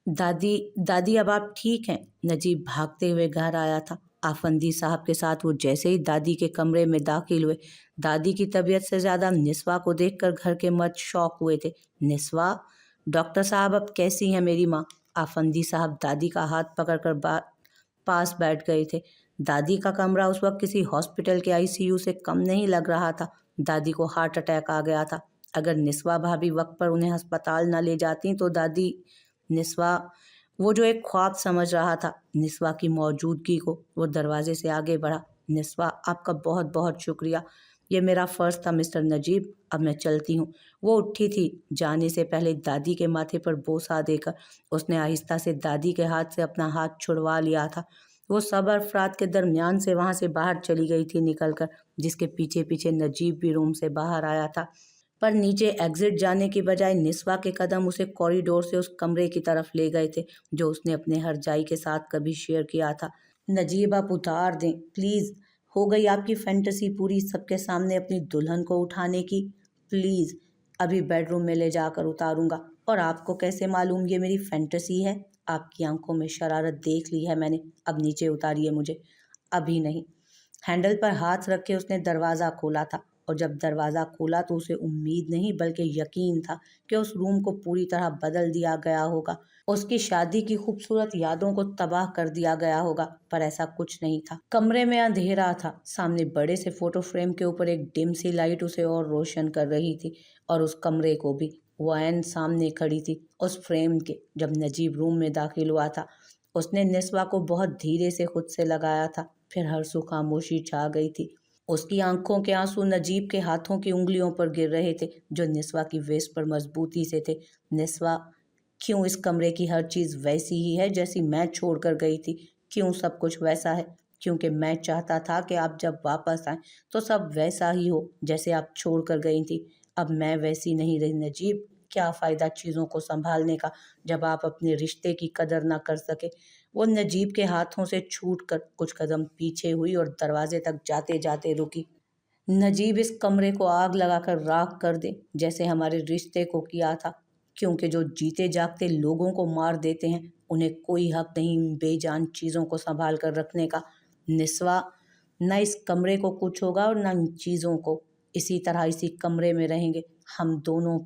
दादी दादी अब आप ठीक हैं? नजीब भागते हुए घर आया था। आफंदी साहब के साथ वो जैसे ही दादी के कमरे में दाखिल हुए, दादी की तबीयत से ज्यादा निस्वा को देखकर घर के मर्द शॉक हुए थे। निस्वा, डॉक्टर साहब अब कैसी हैं मेरी माँ? आफंदी साहब दादी का हाथ पकड़कर पास बैठ गए थे। दादी का कमरा उस वक्त किसी हॉस्पिटल के आईसीयू से कम नहीं लग रहा था। दादी को हार्ट अटैक आ गया था। अगर निस्वा भाभी वक्त पर उन्हें अस्पताल न ले जाती तो दादी। निस्वा, वो जो एक ख्वाब समझ रहा था निस्वा की मौजूदगी को, वो दरवाजे से आगे बढ़ा। निस्वा, आपका बहुत बहुत शुक्रिया। ये मेरा फ़र्ज़ था मिस्टर नजीब, अब मैं चलती हूँ। वो उठी थी। जाने से पहले दादी के माथे पर बोसा देकर उसने आहिस्ता से दादी के हाथ से अपना हाथ छुड़वा लिया था। वो सब अफराद के दरमियान से वहाँ से बाहर चली गई थी निकलकर, जिसके पीछे पीछे नजीब भी रूम से बाहर आया था। पर नीचे एग्जिट जाने की बजाय निस्वा के कदम उसे कॉरिडोर से उस कमरे की तरफ ले गए थे जो उसने अपने हरजाई के साथ कभी शेयर किया था। नजीब, आप उतार दें प्लीज़। हो गई आपकी फैंटेसी पूरी सबके सामने अपनी दुल्हन को उठाने की? प्लीज़, अभी बेडरूम में ले जाकर उतारूंगा। और आपको कैसे मालूम ये मेरी फैंटेसी है? आपकी आंखों में शरारत देख ली है मैंने। अब नीचे उतारिए मुझे। अभी नहीं। हैंडल पर हाथ रख के उसने दरवाज़ा खोला था, और जब दरवाज़ा खोला तो उसे उम्मीद नहीं बल्कि यकीन था कि उस रूम को पूरी तरह बदल दिया गया होगा, उसकी शादी की खूबसूरत यादों को तबाह कर दिया गया होगा। पर ऐसा कुछ नहीं था। कमरे में अंधेरा था। सामने बड़े से फोटो फ्रेम के ऊपर एक डिम सी लाइट उसे और रोशन कर रही थी, और उस कमरे को भी। वो ऐन सामने खड़ी थी उस फ्रेम के जब नजीब रूम में दाखिल हुआ था। उसने निस्वा को बहुत धीरे से खुद से लगाया था। फिर हरसू खामोशी छा गई थी। उसकी आंखों के आंसू नजीब के हाथों की उंगलियों पर गिर रहे थे जो निस्वा की वेस्ट पर मजबूती से थे। निस्वा, क्यों इस कमरे की हर चीज़ वैसी ही है जैसी मैं छोड़ कर गई थी? क्यों सब कुछ वैसा है? क्योंकि मैं चाहता था कि आप जब वापस आएं तो सब वैसा ही हो जैसे आप छोड़ कर गई थी। अब मैं वैसी नहीं रही नजीब। क्या फ़ायदा चीज़ों को संभालने का जब आप अपने रिश्ते की कदर ना कर सके? वो नजीब के हाथों से छूटकर कुछ कदम पीछे हुई और दरवाजे तक जाते जाते रुकी। नजीब, इस कमरे को आग लगाकर राख कर दे जैसे हमारे रिश्ते को किया था, क्योंकि जो जीते जागते लोगों को मार देते हैं उन्हें कोई हक नहीं इन बेजान चीज़ों को संभाल कर रखने का। निस्वा, न इस कमरे को कुछ होगा और न इन चीज़ों को। इसी तरह इसी कमरे में रहेंगे हम दोनों।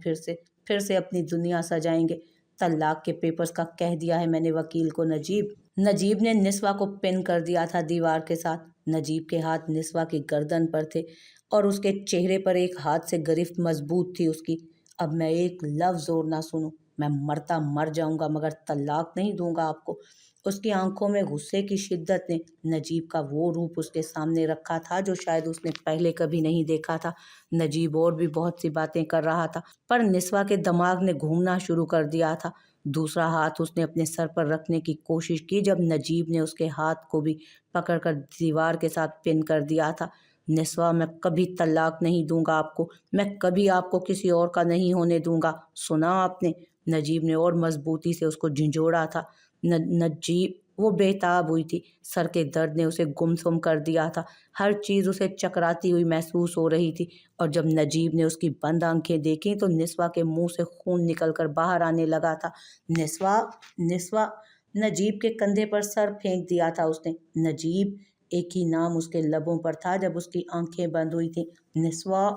फिर से अपनी दुनिया सजाएंगे। तलाक के पेपर्स का कह दिया है मैंने वकील को। नजीब। नजीब ने निस्वा को पिन कर दिया था दीवार के साथ। नजीब के हाथ निस्वा की गर्दन पर थे और उसके चेहरे पर एक हाथ से गिरफ्त मजबूत थी उसकी। अब मैं एक लफ्ज़ और ना सुनूं। मैं मरता मर जाऊंगा मगर तलाक नहीं दूंगा आपको। उसकी आंखों में गुस्से की शिद्दत ने नजीब का वो रूप उसके सामने रखा था जो शायद उसने पहले कभी नहीं देखा था। नजीब और भी बहुत सी बातें कर रहा था, पर निस्वा के दिमाग ने घूमना शुरू कर दिया था। दूसरा हाथ उसने अपने सर पर रखने की कोशिश की जब नजीब ने उसके हाथ को भी पकड़कर दीवार के साथ पिन कर दिया था। निस्वा, मैं कभी तलाक नहीं दूंगा आपको। मैं कभी आपको किसी और का नहीं होने दूंगा। सुना आपने? नजीब ने और मजबूती से उसको झिंझोड़ा था। नजीब। वो बेताब हुई थी। सर के दर्द ने उसे गुमसुम कर दिया था। हर चीज़ उसे चकराती हुई महसूस हो रही थी। और जब नजीब ने उसकी बंद आंखें देखी तो निस्वा के मुंह से खून निकलकर बाहर आने लगा था। निस्वा, निस्वा। नजीब के कंधे पर सर फेंक दिया था उसने। नजीब। एक ही नाम उसके लबों पर था जब उसकी आंखें बंद हुई थी। निस्वा।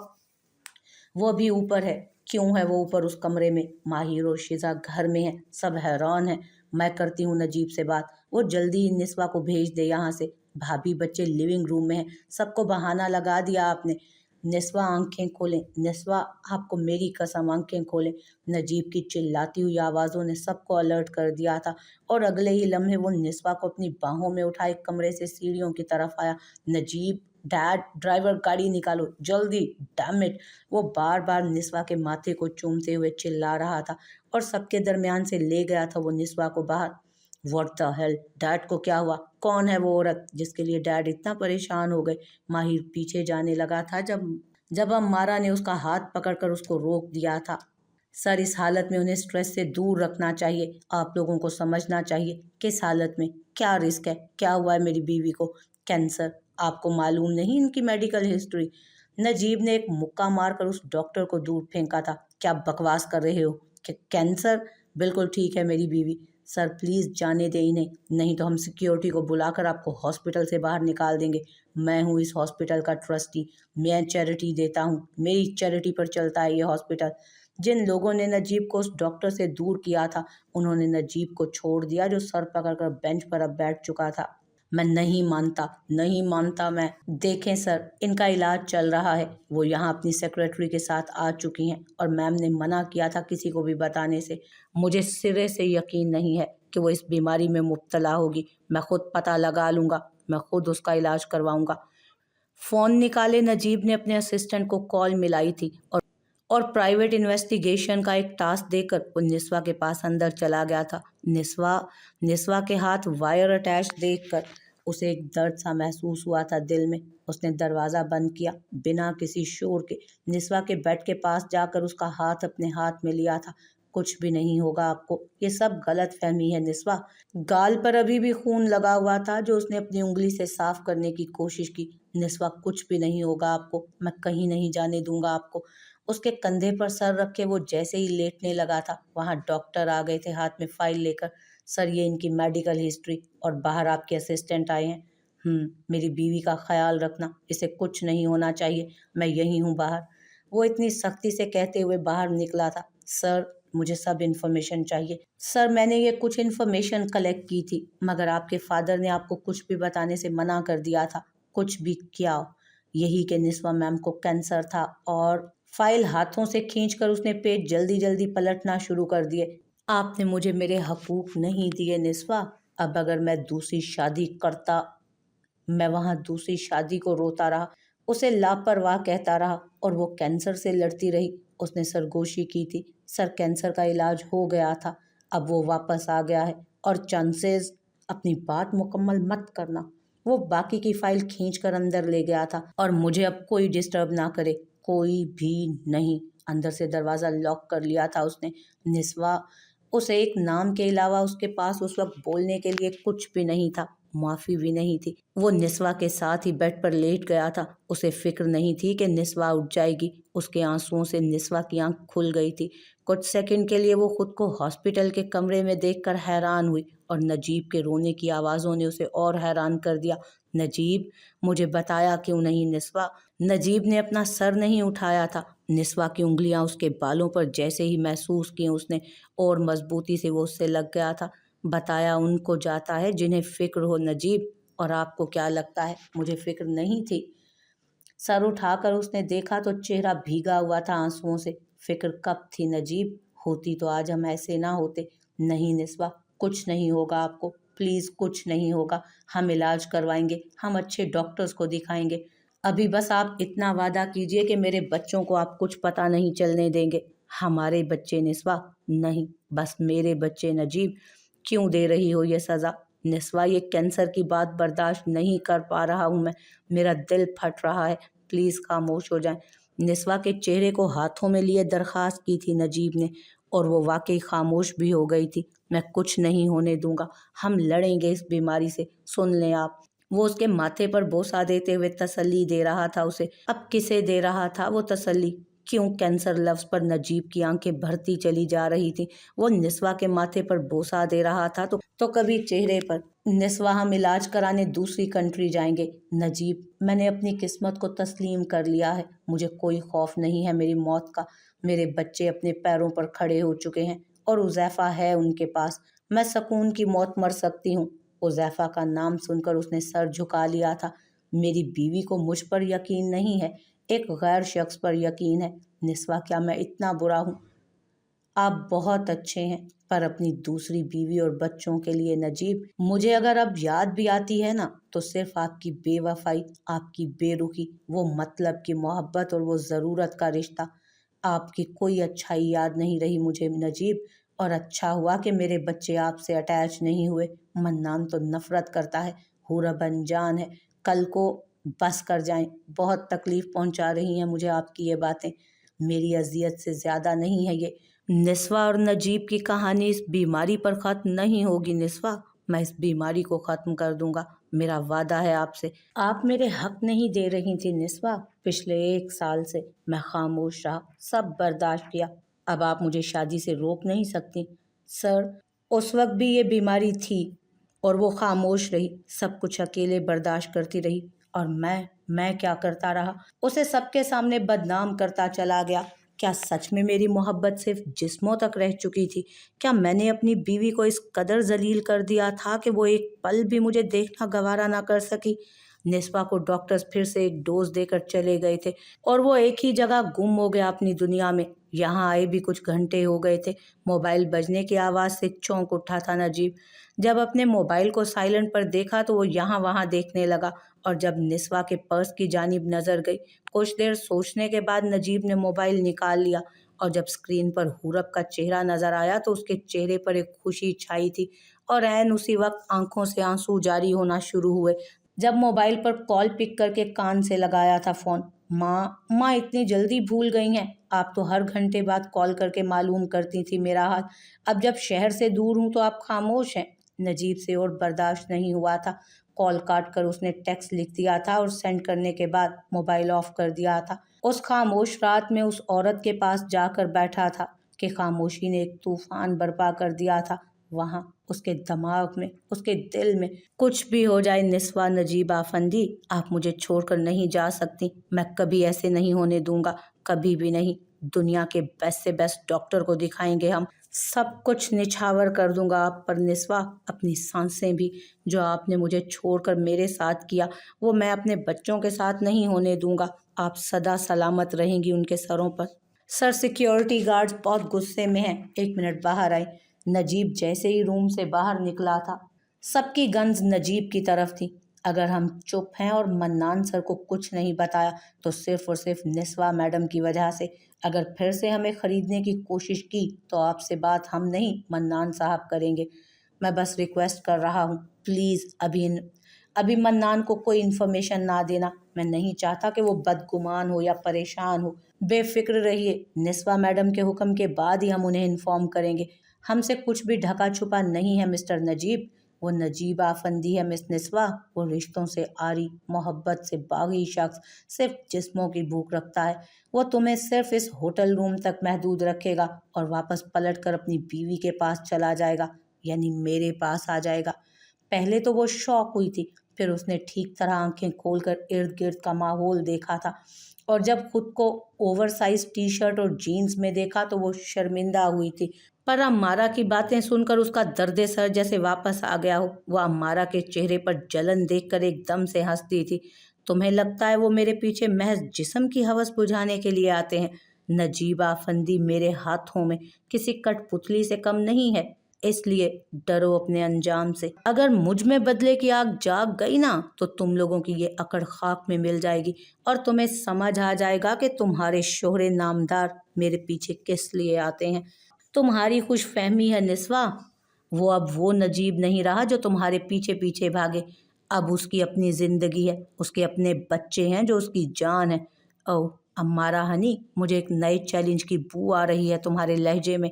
वो अभी ऊपर है। क्यों है वो ऊपर उस कमरे में? माहिर और शिजा घर में है। सब हैरान है। मैं करती हूँ नजीब से बात। वो जल्दी ही निस्वा को भेज दे यहाँ से। भाभी बच्चे लिविंग रूम में हैं। सबको बहाना लगा दिया आपने। निस्वा, आंखें खोलें। निस्वा, आपको मेरी कसम आंखें खोलें। नजीब की चिल्लाती हुई आवाज़ों ने सबको अलर्ट कर दिया था, और अगले ही लम्हे वो निस्वा को अपनी बाहों में उठाए कमरे से सीढ़ियों की तरफ आया। नजीब, डैड, ड्राइवर गाड़ी निकालो जल्दी, डैम इट। वो बार बार निस्वा के माथे को चूमते हुए चिल्ला रहा था, और सबके दरमियान से ले गया था वो निस्वा को बाहर। What the hell? डैड को क्या हुआ? कौन है वो औरत जिसके लिए डैड इतना परेशान हो गए? माहिर पीछे जाने लगा था जब अम्मारा ने उसका हाथ पकड़कर उसको रोक दिया था। सर, इस हालत में उन्हें स्ट्रेस से दूर रखना चाहिए। आप लोगों को समझना चाहिए किस हालत में क्या रिस्क है। क्या हुआ है मेरी बीवी को? कैंसर। आपको मालूम नहीं इनकी मेडिकल हिस्ट्री? नजीब ने एक मुक्का मारकर उस डॉक्टर को दूर फेंका था। क्या बकवास कर रहे हो? कैंसर? बिल्कुल ठीक है मेरी बीवी। सर प्लीज़ जाने दें इन्हें, नहीं तो हम सिक्योरिटी को बुलाकर आपको हॉस्पिटल से बाहर निकाल देंगे। मैं हूँ इस हॉस्पिटल का ट्रस्टी, मैं चैरिटी देता हूँ, मेरी चैरिटी पर चलता है ये हॉस्पिटल। जिन लोगों ने नजीब को उस डॉक्टर से दूर किया था, उन्होंने नजीब को छोड़ दिया जो सर पकड़कर बेंच पर अब बैठ चुका था। मैं नहीं मानता, नहीं मानता मैं। देखें सर, इनका इलाज चल रहा है। वो यहाँ अपनी सेक्रेटरी के साथ आ चुकी हैं और मैम ने मना किया था किसी को भी बताने से। मुझे सिरे से यकीन नहीं है कि वो इस बीमारी में मुब्तला होगी। मैं खुद पता लगा लूँगा, मैं खुद उसका इलाज करवाऊँगा। फ़ोन निकाले नजीब ने अपने असिस्टेंट को कॉल मिलाई थी और प्राइवेट इन्वेस्टिगेशन का एक टास्क देकर वो निस्वा के पास अंदर चला गया था। निस्वा के हाथ वायर अटैच देखकर उसे एक दर्द सा महसूस हुआ था दिल में। उसने दरवाज़ा बंद किया बिना किसी शोर के। निस्वा के बेड के पास जाकर उसका हाथ अपने हाथ में लिया था। कुछ भी नहीं होगा आपको, ये सब गलत फहमी है निस्वा। गाल पर अभी भी खून लगा हुआ था जो उसने अपनी उंगली से साफ करने की कोशिश की। निस्वा, कुछ भी नहीं होगा आपको, मैं कहीं नहीं जाने दूंगा आपको। उसके कंधे पर सर रखे वो जैसे ही लेटने लगा था, वहाँ डॉक्टर आ गए थे हाथ में फाइल लेकर। सर, ये इनकी मेडिकल हिस्ट्री और बाहर आपके असिस्टेंट आए हैं। मेरी बीवी का ख्याल रखना, इसे कुछ नहीं होना चाहिए, मैं यहीं हूँ बाहर। वो इतनी सख्ती से कहते हुए बाहर निकला था। सर, मुझे सब इन्फॉर्मेशन चाहिए। सर, मैंने ये कुछ इन्फॉर्मेशन कलेक्ट की थी, मगर आपके फादर ने आपको कुछ भी बताने से मना कर दिया था। कुछ भी क्या? यही कि निस्वा मैम को कैंसर था। और फाइल हाथों से खींचकर उसने पेज जल्दी जल्दी पलटना शुरू कर दिए। आपने मुझे मेरे हकूक नहीं दिए निस्वा। अब अगर मैं दूसरी शादी करता, मैं वहाँ दूसरी शादी को रोता रहा, उसे लापरवाह कहता रहा और वो कैंसर से लड़ती रही। उसने सरगोशी की थी। सर, कैंसर का इलाज हो गया था, अब वो वापस आ गया है और चांसेस। अपनी बात मुकम्मल मत करना। वो बाकी की फाइल खींच कर अंदर ले गया था और मुझे अब कोई डिस्टर्ब ना करे, कोई भी नहीं। अंदर से दरवाज़ा लॉक कर लिया था उसने। निस्वा, उसे एक नाम के अलावा उसके पास उस वक्त बोलने के लिए कुछ भी नहीं था, माफ़ी भी नहीं थी। वो निस्वा के साथ ही बेड पर लेट गया था। उसे फिक्र नहीं थी कि निस्वा उठ जाएगी। उसके आंसुओं से निस्वा की आंख खुल गई थी। कुछ सेकंड के लिए वो खुद को हॉस्पिटल के कमरे में देखकर हैरान हुई और नजीब के रोने की आवाज़ों ने उसे और हैरान कर दिया। नजीब, मुझे बताया क्यों नहीं निस्वा? नजीब ने अपना सर नहीं उठाया था। निस्वा की उंगलियां उसके बालों पर जैसे ही महसूस की उसने और मजबूती से वो उससे लग गया था। बताया उनको जाता है जिन्हें फ़िक्र हो नजीब, और आपको क्या लगता है मुझे फ़िक्र नहीं थी? सर उठाकर उसने देखा तो चेहरा भीगा हुआ था आंसुओं से। फ़िक्र कब थी नजीब? होती तो आज हम ऐसे ना होते। नहीं निस्वा, कुछ नहीं होगा आपको, प्लीज़ कुछ नहीं होगा। हम इलाज करवाएंगे, हम अच्छे डॉक्टर्स को दिखाएंगे। अभी बस आप इतना वादा कीजिए कि मेरे बच्चों को आप कुछ पता नहीं चलने देंगे। हमारे बच्चे निस्वा, नहीं, बस मेरे बच्चे नजीब। क्यों दे रही हो ये सज़ा? निस्वा, ये कैंसर की बात बर्दाश्त नहीं कर पा रहा हूँ मैं, मेरा दिल फट रहा है, प्लीज़ खामोश हो जाएं। निस्वा के चेहरे को हाथों में लिए दरख्वास्त की थी नजीब ने, और वो वाकई खामोश भी हो गई थी। मैं कुछ नहीं होने दूंगा, हम लड़ेंगे इस बीमारी से, सुन लें आप। वो उसके माथे पर बोसा देते हुए तसल्ली दे रहा था उसे। अब किसे दे रहा था वो तसल्ली? क्यों? कैंसर लफ्ज़ पर नजीब की आंखें भरती चली जा रही थी। वो निस्वा के माथे पर बोसा दे रहा था तो कभी चेहरे पर। निस्वा, हम इलाज कराने दूसरी कंट्री जाएंगे। नजीब, मैंने अपनी किस्मत को तस्लीम कर लिया है, मुझे कोई खौफ नहीं है मेरी मौत का। मेरे बच्चे अपने पैरों पर खड़े हो चुके हैं और उज़ैफ़ा है उनके पास। मैं सकून की मौत मर सकती हूँ। उज़ैफ़ा का नाम सुनकर उसने सर झुका लिया था। मेरी बीवी को मुझ पर यकीन नहीं है, एक गैर शख्स पर यकीन है। निस्वा, क्या मैं इतना बुरा हूँ? आप बहुत अच्छे हैं, पर अपनी दूसरी बीवी और बच्चों के लिए नजीब, मुझे अगर अब याद भी आती है ना, तो सिर्फ आपकी बेवफाई, आपकी बेरुखी, वो मतलब की मोहब्बत और वो ज़रूरत का रिश्ता। आपकी कोई अच्छाई याद नहीं रही मुझे नजीब। और अच्छा हुआ कि मेरे बच्चे आपसे अटैच नहीं हुए। मन्नान तो नफरत करता है, हुरब अनजान है। कल को बस कर जाएं, बहुत तकलीफ़ पहुंचा रही हैं मुझे आपकी ये बातें। मेरी अजियत से ज़्यादा नहीं है ये। निस्वा और नजीब की कहानी इस बीमारी पर ख़त्म नहीं होगी निस्वा। मैं इस बीमारी को ख़त्म कर दूंगा, मेरा वादा है आपसे। आप मेरे हक नहीं दे रही थी निस्वा। पिछले 1 साल से मैं खामोश रहा, सब बर्दाश्त किया। अब आप मुझे शादी से रोक नहीं सकती। सर, उस वक्त भी ये बीमारी थी और वो खामोश रही, सब कुछ अकेले बर्दाश्त करती रही। और मैं क्या करता रहा, उसे सबके सामने बदनाम करता चला गया। क्या सच में मेरी मोहब्बत सिर्फ जिस्मों तक रह चुकी थी? क्या मैंने अपनी बीवी को इस कदर जलील कर दिया था कि वो एक पल भी मुझे देखना गवारा ना कर सकी? निस्वा को डॉक्टर्स फिर से एक डोज देकर चले गए थे और वो एक ही जगह गुम हो गया अपनी दुनिया में। यहाँ आए भी कुछ घंटे हो गए थे। मोबाइल बजने की आवाज़ से चौंक उठा था नजीब। जब अपने मोबाइल को साइलेंट पर देखा तो वो यहाँ वहाँ देखने लगा, और जब निस्वा के पर्स की जानिब नजर गई, कुछ देर सोचने के बाद नजीब ने मोबाइल निकाल लिया। और जब स्क्रीन पर हुरब का चेहरा नजर आया तो उसके चेहरे पर एक खुशी छाई थी, और ऐन उसी वक्त आंखों से आंसू जारी होना शुरू हुए। जब मोबाइल पर कॉल पिक करके कान से लगाया था फ़ोन। माँ इतनी जल्दी भूल गई हैं? आप तो हर घंटे बाद कॉल करके मालूम करती थी मेरा हाल। अब जब शहर से दूर हूँ तो आप खामोश हैं। नजीब से और बर्दाश्त नहीं हुआ था। कॉल काट कर उसने टेक्स्ट लिख दिया था और सेंड करने के बाद मोबाइल ऑफ कर दिया था। उस खामोश रात में उस औरत के पास जाकर बैठा था कि खामोशी ने एक तूफान बर्पा कर दिया था। वहाँ उसके दिमाग में, उसके दिल में। कुछ भी हो जाए निस्वा नजीब आफंदी, आप मुझे छोड़कर नहीं जा सकती। मैं कभी ऐसे नहीं होने दूंगा, कभी भी नहीं। दुनिया के बेस्ट से बेस्ट डॉक्टर को दिखाएंगे हम। सब कुछ निछावर कर दूंगा आप पर निस्वा, अपनी सांसें भी। जो आपने मुझे छोड़कर मेरे साथ किया वो मैं अपने बच्चों के साथ नहीं होने दूंगा। आप सदा सलामत रहेंगी उनके सरों पर। सर सिक्योरिटी गार्ड्स बहुत गुस्से में हैं, 1 मिनट बाहर आए। नजीब जैसे ही रूम से बाहर निकला था, सबकी गंज नजीब की तरफ थी। अगर हम चुप हैं और मन्नान सर को कुछ नहीं बताया तो सिर्फ और सिर्फ निस्वा मैडम की वजह से। अगर फिर से हमें ख़रीदने की कोशिश की तो आपसे बात हम नहीं, मन्नान साहब करेंगे। मैं बस रिक्वेस्ट कर रहा हूँ, प्लीज़ अभी मन्नान को कोई इन्फॉर्मेशन ना देना। मैं नहीं चाहता कि वो बदगुमान हो या परेशान हो। बेफिक्र रहिए, निस्वा मैडम के हुक्म के बाद ही हम उन्हें इन्फॉर्म करेंगे। हमसे कुछ भी ढका छुपा नहीं है मिस्टर नजीब। वो नजीब आफंदी है मिस निस्वा। वो रिश्तों से आरी, मोहब्बत से बागी शख्स सिर्फ जिस्मों की भूख रखता है। वो तुम्हें सिर्फ इस होटल रूम तक महदूद रखेगा और वापस पलट कर अपनी बीवी के पास चला जाएगा, यानी मेरे पास आ जाएगा। पहले तो वो शौक हुई थी, फिर उसने ठीक तरह आंखें खोलकर इर्द गिर्द का माहौल देखा था, और जब खुद को ओवरसाइज टी शर्ट और जीन्स में देखा तो वो शर्मिंदा हुई थी। पर अम्मारा की बातें सुनकर उसका दर्द सर जैसे वापस आ गया हो। वह अम्मारा के चेहरे पर जलन देखकर एकदम से हंसती थी। तुम्हें लगता है वो मेरे पीछे महज जिस्म की हवस बुझाने के लिए आते हैं? नजीब आफंदी मेरे हाथों में किसी कठपुतली से कम नहीं है, इसलिए डरो अपने अंजाम से। अगर मुझ में बदले की आग जाग गई ना तो तुम लोगों की ये अकड़ खाक में मिल जाएगी और तुम्हें समझ आ जाएगा कि तुम्हारे शोहरे नामदार मेरे पीछे किस लिए आते हैं। तुम्हारी खुश फहमी है निस्वा। वो अब वो नजीब नहीं रहा जो तुम्हारे पीछे पीछे भागे। अब उसकी अपनी जिंदगी है, उसके अपने बच्चे हैं जो उसकी जान है। ओह अम्मारा हनी, मुझे एक नए चैलेंज की बू आ रही है तुम्हारे लहजे में।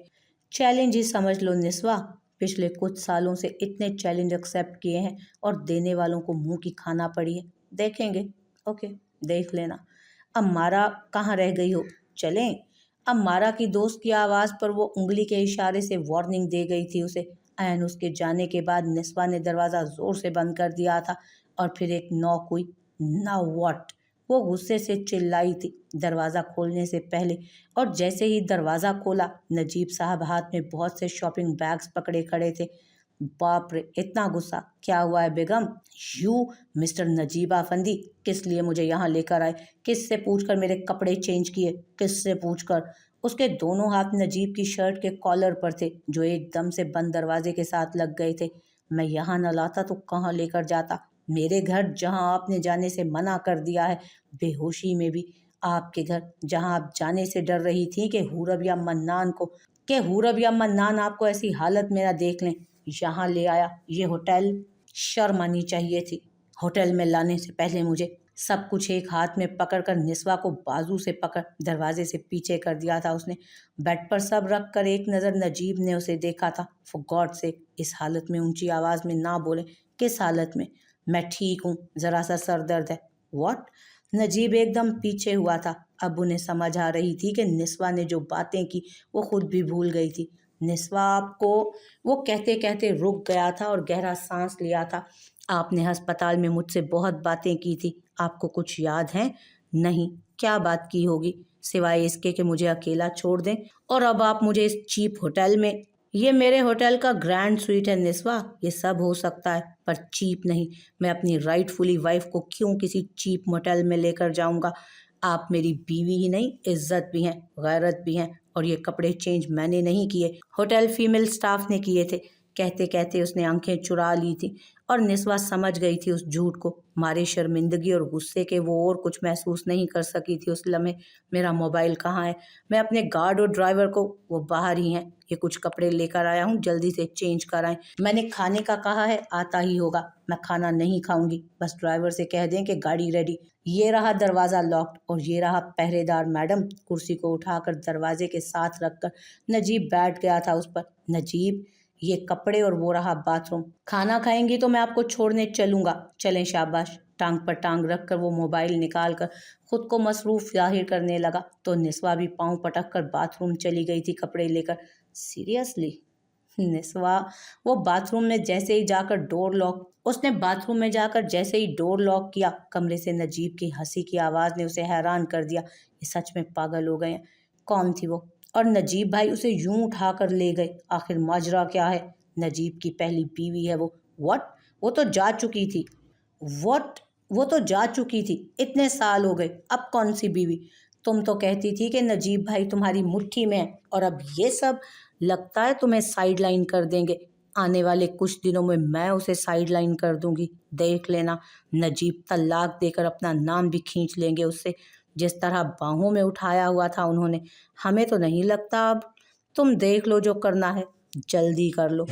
चैलेंज ही समझ लो निस्वा। पिछले कुछ सालों से इतने चैलेंज एक्सेप्ट किए हैं और देने वालों को मुंह की खाना पड़ी है। देखेंगे। ओके, देख लेना। अम्मारा कहाँ रह गई हो? चलें? अम्मारा की दोस्त की आवाज़ पर वो उंगली के इशारे से वार्निंग दे गई थी उसे। ऐन उसके जाने के बाद निस्वा ने दरवाज़ा ज़ोर से बंद कर दिया था और फिर एक नॉक हुई। Now what? वो गुस्से से चिल्लाई थी दरवाज़ा खोलने से पहले, और जैसे ही दरवाज़ा खोला नजीब साहब हाथ में बहुत से शॉपिंग बैग्स पकड़े खड़े थे। बाप रे, इतना गुस्सा! क्या हुआ है बेगम? यू मिस्टर नजीब आफंदी किस लिए मुझे यहाँ लेकर आए? किससे पूछकर मेरे कपड़े चेंज किए? किससे पूछकर? उसके दोनों हाथ नजीब की शर्ट के कॉलर पर थे जो एकदम से बंद दरवाजे के साथ लग गए थे। मैं यहाँ न लाता तो कहाँ लेकर जाता? मेरे घर जहाँ आपने जाने से मना कर दिया है, बेहोशी में भी। आपके घर जहाँ आप जाने से डर रही थी कि हूरब या मन्नान आपको ऐसी हालत में ना देख लें, यहाँ ले आया। ये होटल, शर्म आनी चाहिए थी होटल में लाने से पहले मुझे। सब कुछ एक हाथ में पकड़कर निस्वा को बाजू से पकड़ दरवाजे से पीछे कर दिया था उसने। बेड पर सब रख कर एक नज़र नजीब ने उसे देखा था। फॉर गॉड से इस हालत में ऊंची आवाज़ में ना बोले। किस हालत में? मैं ठीक हूँ, ज़रा सा सर दर्द है। व्हाट? नजीब एकदम पीछे हुआ था। अब उन्हें समझ आ रही थी कि निस्वा ने जो बातें की वो खुद भी भूल गई थी। निस्वा आपको, वो कहते कहते रुक गया था और गहरा सांस लिया था। आपने अस्पताल में मुझसे बहुत बातें की थी, आपको कुछ याद है? नहीं। क्या बात की होगी, सिवाय इसके कि मुझे अकेला छोड़ दें? और अब आप मुझे इस चीप होटल में। ये मेरे होटल का ग्रैंड स्वीट है निस्वा, ये सब हो सकता है पर चीप नहीं। मैं अपनी राइटफुली वाइफ को क्यों किसी चीप मोटेल में लेकर जाऊंगा? आप मेरी बीवी ही नहीं, इज्जत भी हैं, गैरत भी हैं। और ये कपड़े चेंज मैंने नहीं किए, होटल फीमेल स्टाफ ने किए थे। कहते कहते उसने आंखें चुरा ली थी और निस्वा समझ गई थी उस झूठ को। मारे शर्मिंदगी और गुस्से के वो और कुछ महसूस नहीं कर सकी थी उस लम्हे। मेरा मोबाइल कहाँ है? मैं अपने गार्ड और ड्राइवर को, वो बाहर ही हैं। ये कुछ कपड़े लेकर आया हूँ, जल्दी से चेंज कराएं। मैंने खाने का कहा है, आता ही होगा। मैं खाना नहीं खाऊंगी, बस ड्राइवर से कह दें कि गाड़ी रेडी। ये रहा दरवाज़ा लॉक्ड और ये रहा पहरेदार। मैडम, कुर्सी को उठाकर दरवाजे के साथ रखकर नजीब बैठ गया था उस पर। नजीब, ये कपड़े और वो रहा बाथरूम। खाना खाएंगी तो मैं आपको छोड़ने चलूंगा। चलें, शाबाश। टांग पर टांग रखकर वो मोबाइल निकाल कर खुद को मसरूफ जाहिर करने लगा तो निस्वा भी पांव पटक कर बाथरूम चली गई थी कपड़े लेकर। सीरियसली? निस्वा, वो बाथरूम में जैसे ही जाकर डोर लॉक उसने बाथरूम में जाकर जैसे ही डोर लॉक किया, कमरे से नजीब की हंसी की आवाज़ ने उसे हैरान कर दिया। ये सच में पागल हो गए हैं। कौन थी वो? और नजीब भाई उसे यूं उठा कर ले गए। आखिर माजरा क्या है? नजीब की पहली बीवी है वो। व्हाट? वो तो जा चुकी थी। व्हाट? वो तो जा चुकी थी, इतने साल हो गए, अब कौन सी बीवी? तुम तो कहती थी कि नजीब भाई तुम्हारी मुट्ठी में है और अब ये सब। लगता है तुम्हें साइडलाइन कर देंगे। आने वाले कुछ दिनों में मैं उसे साइडलाइन कर दूंगी, देख लेना। नजीब तलाक देकर अपना नाम भी खींच लेंगे उससे। जिस तरह बाहों में उठाया हुआ था उन्होंने, हमें तो नहीं लगता अब। तुम देख लो, जो करना है जल्दी कर लो।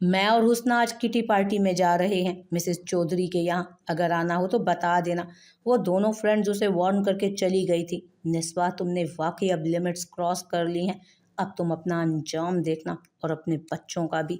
मैं और हुस्ना आज किटी पार्टी में जा रहे हैं मिसेस चौधरी के यहाँ, अगर आना हो तो बता देना। वो दोनों फ्रेंड्स उसे वार्न करके चली गई थी। निस्वा, तुमने वाकई अब लिमिट्स क्रॉस कर ली हैं। अब तुम अपना अंजाम देखना और अपने बच्चों का भी।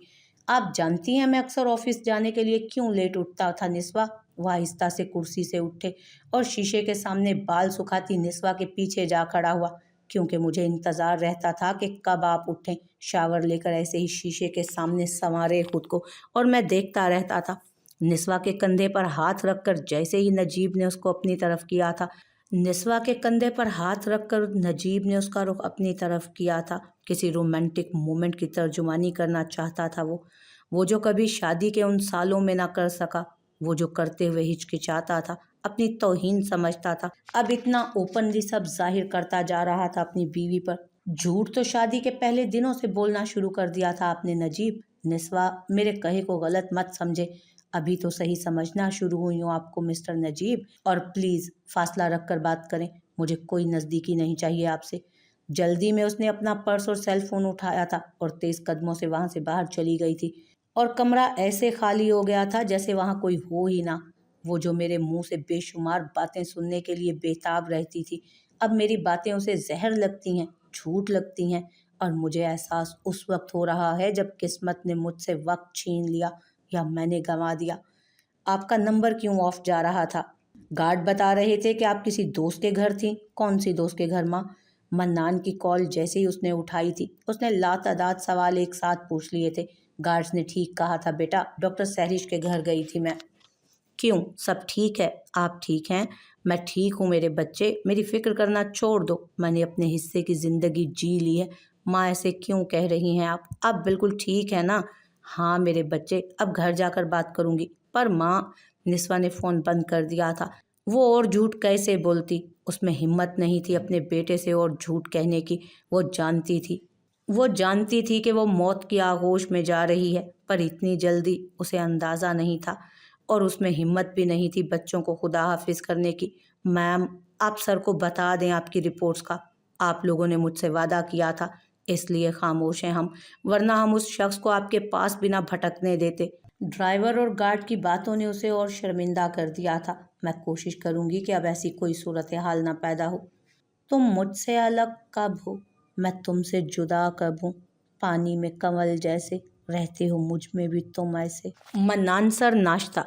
आप जानती हैं मैं अक्सर ऑफिस जाने के लिए क्यों लेट उठता था निस्वा? वह आहिस्ता से कुर्सी से उठे और शीशे के सामने बाल सुखाती निस्वा के पीछे जा खड़ा हुआ। क्योंकि मुझे इंतज़ार रहता था कि कब आप उठें। शावर लेकर ऐसे ही शीशे के सामने संवारे खुद को और मैं देखता रहता था। निस्वा के कंधे पर हाथ रखकर जैसे ही नजीब ने उसको अपनी तरफ किया था, निस्वा के कंधे पर हाथ रखकर नजीब ने उसका रुख अपनी तरफ किया था। किसी रोमांटिक मोमेंट की तर्जुमानी करना चाहता था वो जो कभी शादी के उन सालों में ना कर सका, वो जो करते हुए हिचकिचाता था, अपनी तौहीन समझता था, अब इतना ओपनली सब जाहिर करता जा रहा था अपनी बीवी पर। झूठ तो शादी के पहले दिनों से बोलना शुरू कर दिया था आपने नजीब। निस्वा, मेरे कहे को गलत मत समझे, अभी तो सही समझना शुरू हुई हूँ आपको मिस्टर नजीब। और प्लीज़ फासला रख कर बात करें, मुझे कोई नज़दीकी नहीं चाहिए आपसे। जल्दी में उसने अपना पर्स और सेल फोन उठाया था और तेज़ कदमों से वहाँ से बाहर चली गई थी और कमरा ऐसे खाली हो गया था जैसे वहाँ कोई हो ही ना। वो जो मेरे मुंह से बेशुमार बातें सुनने के लिए बेताब रहती थी, अब मेरी बातें उसे जहर लगती हैं, झूठ लगती हैं। और मुझे एहसास उस वक्त हो रहा है जब किस्मत ने मुझसे वक्त छीन लिया या मैंने गंवा दिया। आपका नंबर क्यों ऑफ जा रहा था? गार्ड बता रहे थे कि आप किसी दोस्त के घर थी। कौन सी दोस्त के घर माँ? मन्नान की कॉल जैसे ही उसने उठाई थी, उसने लातादाद सवाल एक साथ पूछ लिए थे। गार्ड्स ने ठीक कहा था बेटा, डॉक्टर सहरिश के घर गई थी मैं। क्यों, सब ठीक है? आप ठीक हैं? मैं ठीक हूँ मेरे बच्चे, मेरी फिक्र करना छोड़ दो। मैंने अपने हिस्से की ज़िंदगी जी ली है। माँ, ऐसे क्यों कह रही हैं आप बिल्कुल ठीक है ना? हाँ मेरे बच्चे, अब घर जाकर बात करूँगी। पर माँ, निस्वा ने फ़ोन बंद कर दिया था। वो और झूठ कैसे बोलती? उसमें हिम्मत नहीं थी अपने बेटे से और झूठ कहने की। वो जानती थी कि वो मौत की आगोश में जा रही है, पर इतनी जल्दी उसे अंदाज़ा नहीं था और उसमें हिम्मत भी नहीं थी बच्चों को खुदा हाफिज करने की। मैम, आप सर को बता दें आपकी रिपोर्ट्स का। आप लोगों ने मुझसे वादा किया था, इसलिए खामोश हैं हम, वरना हम उस शख्स को आपके पास भी ना भटकने देते। ड्राइवर और गार्ड की बातों ने उसे और शर्मिंदा कर दिया था। मैं कोशिश करूंगी कि अब ऐसी कोई सूरत हाल ना पैदा हो। तुम मुझसे अलग कब हो? मैं तुमसे जुदा कब हूँ? पानी में कमल जैसे रहते हो मुझ में भी तुम ऐसे। मन्नान सर, नाश्ता।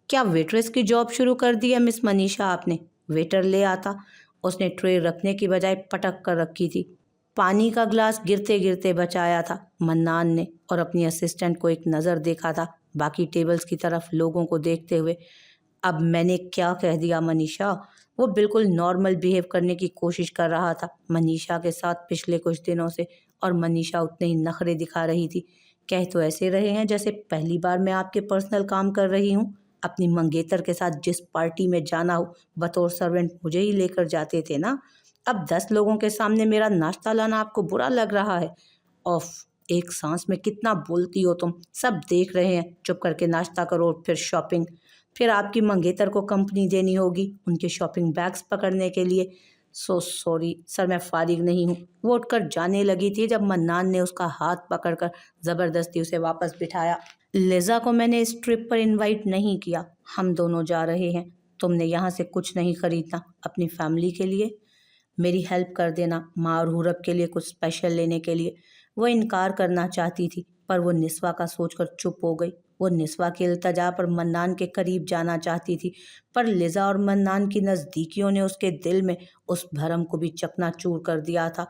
क्या वेट्रेस की जॉब शुरू कर दी है मिस मनीषा आपने? वेटर ले आता। उसने ट्रे रखने की बजाय पटक कर रखी थी। پانی کا گلاس گرتے گرتے بچایا تھا منان نے اور اپنی اسسٹنٹ کو ایک نظر دیکھا تھا باقی ٹیبلز کی طرف لوگوں کو دیکھتے ہوئے۔ اب میں نے کیا کہہ دیا منیشا؟ وہ بالکل نارمل بیہیو کرنے کی کوشش کر رہا تھا منیشا کے ساتھ پچھلے کچھ دنوں سے، اور منیشا اتنے ہی نخرے دکھا رہی تھی۔ کہہ تو ایسے رہے ہیں جیسے پہلی بار میں آپ کے پرسنل کام کر رہی ہوں۔ اپنی منگیتر کے ساتھ جس پارٹی میں جانا ہو بطور سرونٹ مجھے ہی لے کر جاتے تھے نا، اب 10 لوگوں کے سامنے میرا ناشتہ لانا آپ کو برا لگ رہا ہے؟ اوف، ایک سانس میں کتنا بولتی ہو تم، سب دیکھ رہے ہیں، چپ کر کے ناشتہ کرو اور پھر شاپنگ۔ پھر آپ کی منگیتر کو کمپنی دینی ہوگی ان کے شاپنگ بیگز پکڑنے کے لیے۔ سو سوری سر، میں فارغ نہیں ہوں۔ وہ اٹھ کر جانے لگی تھی جب منان نے اس کا ہاتھ پکڑ کر زبردستی اسے واپس بٹھایا۔ لیزا کو میں نے اس ٹرپ پر انوائٹ نہیں کیا، ہم دونوں جا رہے ہیں۔ تم نے یہاں سے کچھ نہیں خریدنا، اپنی فیملی کے لیے میری ہیلپ کر دینا، ماں اور حورب کے لیے کچھ اسپیشل لینے کے لیے۔ وہ انکار کرنا چاہتی تھی پر وہ نسوہ کا سوچ کر چپ ہو گئی۔ وہ نسوہ کی التجا پر منان کے قریب جانا چاہتی تھی پر لیزا اور منان کی نزدیکیوں نے اس کے دل میں اس بھرم کو بھی چکنا چور کر دیا تھا،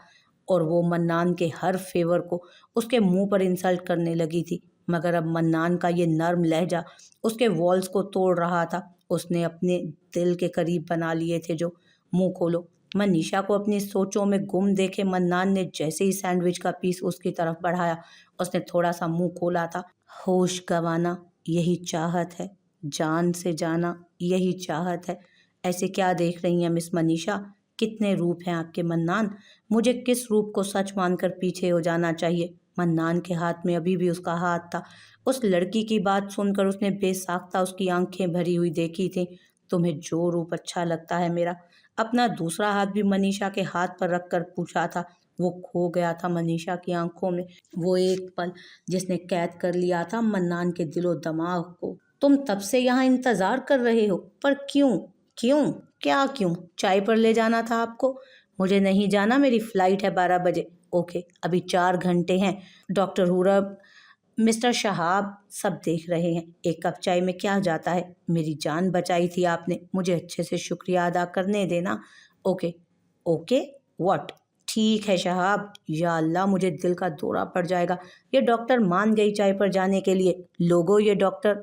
اور وہ منان کے ہر فیور کو اس کے منہ پر انسلٹ کرنے لگی تھی۔ مگر اب منان کا یہ نرم لہجہ اس کے والز کو توڑ رہا تھا۔ اس نے اپنے دل کے قریب بنا لیے تھے جو۔ منہ کھولو۔ منیشا کو اپنی سوچوں میں گم دیکھے منان نے جیسے ہی سینڈوچ کا پیس اس کی طرف بڑھایا، اس نے تھوڑا سا منہ کھولا تھا۔ ہوش گنوانا یہی چاہت ہے، جان سے جانا یہی چاہت ہے۔ ایسے کیا دیکھ رہی ہیں مس منیشا؟ کتنے روپ ہیں آپ کے منان؟ مجھے کس روپ کو سچ مان کر پیچھے ہو جانا چاہیے؟ منان کے ہاتھ میں ابھی بھی اس کا ہاتھ تھا۔ اس لڑکی کی بات سن کر اس نے بے ساختہ اس کی آنکھیں بھری ہوئی دیکھی تھیں۔ تمہیں جو روپ اچھا لگتا ہے میرا۔ اپنا دوسرا ہاتھ بھی منیشا کے ہاتھ پر رکھ کر پوچھا تھا۔ وہ کھو گیا تھا منیشا کی آنکھوں میں، وہ ایک پل جس نے قید کر لیا تھا منان کے دل و دماغ کو۔ تم تب سے یہاں انتظار کر رہے ہو، پر کیوں؟ کیوں؟ کیا کیوں؟ چائے پر لے جانا تھا آپ کو۔ مجھے نہیں جانا، میری فلائٹ ہے 12 بجے۔ اوکے، ابھی 4 گھنٹے ہیں۔ ڈاکٹر حورب، مسٹر شہاب، سب دیکھ رہے ہیں۔ ایک کپ چائے میں کیا جاتا ہے؟ میری جان بچائی تھی آپ نے، مجھے اچھے سے شکریہ ادا کرنے دینا۔ Okay okay what? ٹھیک ہے شہاب۔ یا اللہ، مجھے دل کا دورہ پڑ جائے گا۔ یہ ڈاکٹر مان گئی چائے پر جانے کے لیے۔ لوگو یہ ڈاکٹر،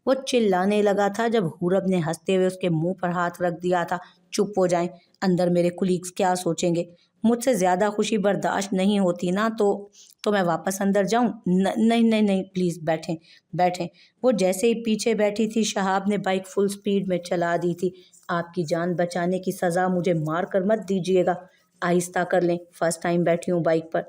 وہ چلانے لگا تھا جب حورب نے ہنستے ہوئے اس کے منہ پر ہاتھ رکھ دیا تھا۔ چپ ہو جائیں، اندر میرے کولیگز کیا سوچیں گے؟ مجھ سے زیادہ خوشی برداشت نہیں ہوتی نا تو میں واپس اندر جاؤں؟ نہیں نہیں نہیں، پلیز بیٹھیں بیٹھیں۔ وہ جیسے ہی پیچھے بیٹھی تھی شہاب نے بائک فل سپیڈ میں چلا دی تھی۔ آپ کی جان بچانے کی سزا مجھے مار کر مت دیجیے گا، آہستہ کر لیں، فرسٹ ٹائم بیٹھی ہوں بائک پر۔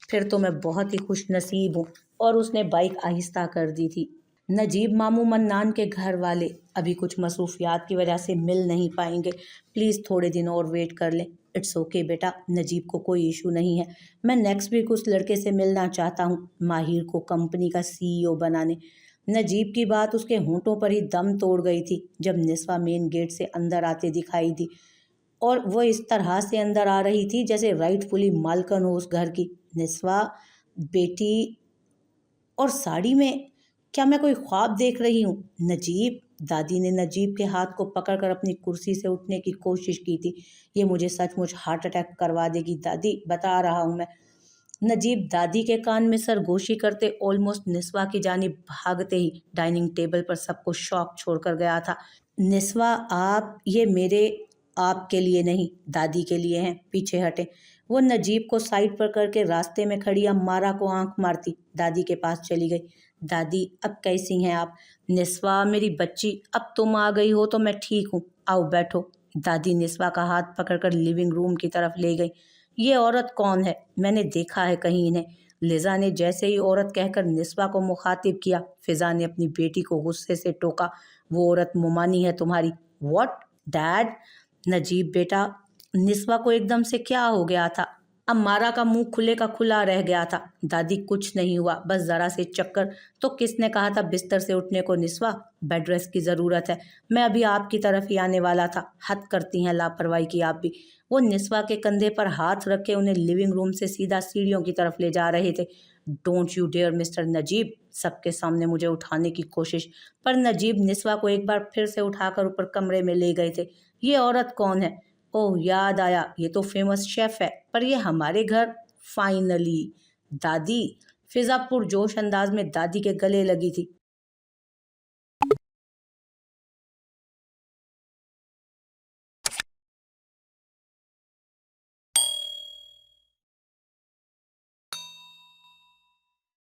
پھر تو میں بہت ہی خوش نصیب ہوں۔ اور اس نے بائک آہستہ کر دی تھی۔ نجیب ماموں منان کے گھر والے ابھی کچھ مصروفیات کی وجہ سے مل نہیں پائیں گے، پلیز تھوڑے دن اور ویٹ کر لیں۔ اٹس اوکے بیٹا، نجیب کو کوئی ایشو نہیں ہے۔ میں نیکسٹ ویک اس لڑکے سے ملنا چاہتا ہوں، ماہر کو کمپنی کا CEO بنانے۔ نجیب کی بات اس کے ہونٹوں پر ہی دم توڑ گئی تھی جب نسوہ مین گیٹ سے اندر آتے دکھائی دی، اور وہ اس طرح سے اندر آ رہی تھی جیسے رائٹ فلی مالکن ہو اس گھر کی۔ نسوہ بیٹی، اور ساڑی میں، کیا میں کوئی خواب دیکھ رہی ہوں؟ نجیب، دادی نے نجیب کے ہاتھ کو پکڑ کر اپنی کرسی سے اٹھنے کی کوشش کی تھی۔ یہ مجھے سچ مچ ہارٹ اٹیک کروا دے گی دادی، بتا رہا ہوں میں۔ نجیب دادی کے کان میں سرگوشی کرتے آلموسٹ نسوہ کی جانب بھاگتے ہی ڈائننگ ٹیبل پر سب کو شاک چھوڑ کر گیا تھا۔ نسوہ آپ، یہ میرے آپ کے لیے نہیں، دادی کے لیے ہیں، پیچھے ہٹیں۔ وہ نجیب کو سائڈ پر کر کے راستے میں کھڑی امارہ کو آنکھ مارتی دادی کے پاس چلی گئی۔ دادی اب کیسی ہیں آپ؟ نسوہ میری بچی، اب تم آ گئی ہو تو میں ٹھیک ہوں، آؤ بیٹھو۔ دادی نسوہ کا ہاتھ پکڑ کر لیونگ روم کی طرف لے گئی۔ یہ عورت کون ہے؟ میں نے دیکھا ہے کہیں انہیں۔ لیزا نے جیسے ہی عورت کہہ کر نسوہ کو مخاطب کیا، فضا نے اپنی بیٹی کو غصے سے ٹوکا۔ وہ عورت ممانی ہے تمہاری۔ What did? نجیب بیٹا، نسوہ کو ایک دم سے کیا ہو گیا تھا؟ امارہ کا منہ کھلے کا کھلا رہ گیا تھا۔ دادی کچھ نہیں ہوا، بس ذرا سے چکر۔ تو کس نے کہا تھا بستر سے اٹھنے کو نسوہ؟ بیڈ ریسٹ کی ضرورت ہے، میں ابھی آپ کی طرف ہی آنے والا تھا۔ حد کرتی ہیں لاپرواہی کی آپ بھی۔ وہ نسوہ کے کندھے پر ہاتھ رکھ کے انہیں لیونگ روم سے سیدھا سیڑھیوں کی طرف لے جا رہے تھے۔ ڈونٹ یو ڈیئر مسٹر نجیب، سب کے سامنے مجھے اٹھانے کی کوشش۔ پر نجیب نسوہ کو ایک بار پھر سے اٹھا کر اوپر کمرے میں لے گئے تھے۔ یہ عورت کون ہے؟ اوہ یاد آیا، یہ تو فیمس شیف ہے، پر یہ ہمارے گھر فائنلی۔ دادی، فضا پرجوش انداز میں دادی کے گلے لگی تھی۔